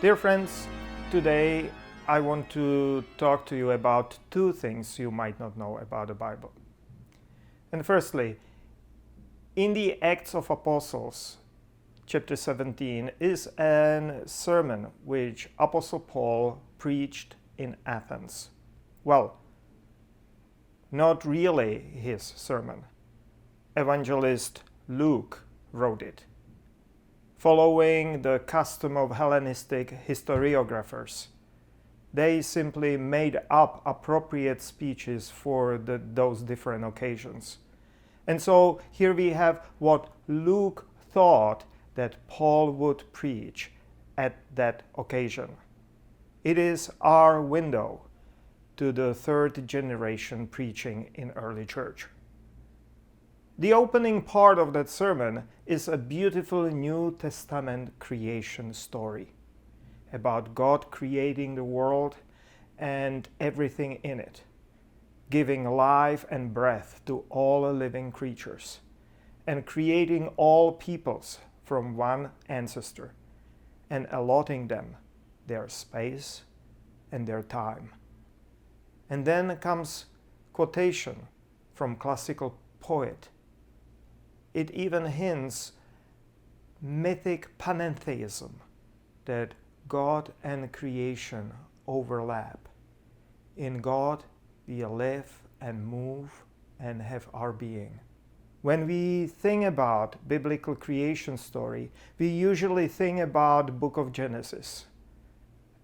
Dear friends, today I want to talk to you about two things you might not know about the Bible. And firstly, in the Acts of Apostles, chapter 17, is a sermon which Apostle Paul preached in Athens. Well, not really his sermon. Evangelist Luke wrote it, following the custom of Hellenistic historiographers. They simply made up appropriate speeches for those different occasions. And so here we have what Luke thought that Paul would preach at that occasion. It is our window to the third generation preaching in early church. The opening part of that sermon is a beautiful New Testament creation story about God creating the world and everything in it, giving life and breath to all living creatures, and creating all peoples from one ancestor, and allotting them their space and their time. And then comes quotation from classical poet. It even hints mythic panentheism, that God and creation overlap. In God we live and move and have our being. When we think about biblical creation story, we usually think about the book of Genesis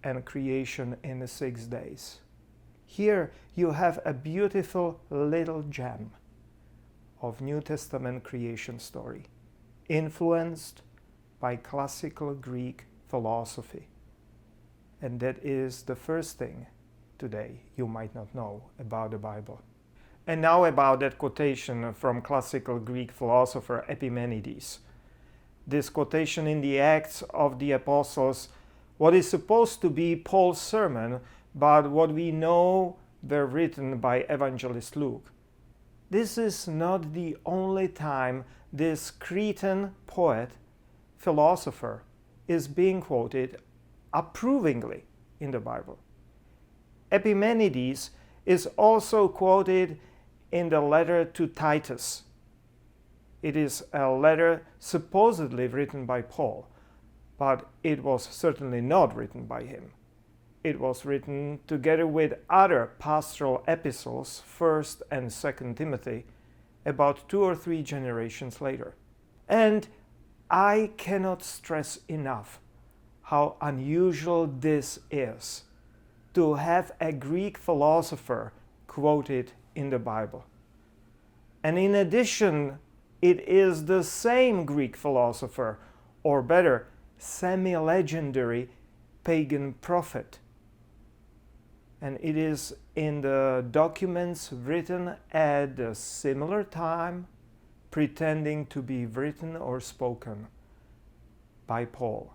and creation in the 6 days. Here you have a beautiful little gem of New Testament creation story, influenced by classical Greek philosophy. And that is the first thing today you might not know about the Bible. And now about that quotation from classical Greek philosopher Epimenides. This quotation in the Acts of the Apostles, what is supposed to be Paul's sermon, but what we know were written by evangelist Luke. This is not the only time this Cretan poet, philosopher, is being quoted approvingly in the Bible. Epimenides is also quoted in the letter to Titus. It is a letter supposedly written by Paul, but it was certainly not written by him. It was written together with other pastoral epistles, 1st and 2nd Timothy, about 2 or 3 generations later. And I cannot stress enough how unusual this is, to have a Greek philosopher quoted in the Bible. And in addition, it is the same Greek philosopher, or better, semi-legendary pagan prophet. And it is in the documents written at a similar time, pretending to be written or spoken by Paul.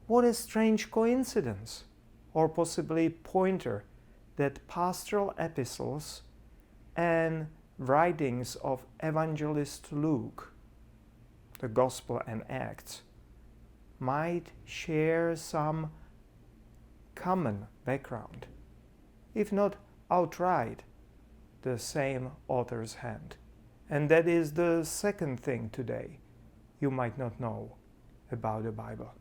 What a strange coincidence, or possibly pointer, that pastoral epistles and writings of evangelist Luke, the Gospel and Acts, might share some common background, if not outright the same author's hand. And that is the second thing today you might not know about the Bible.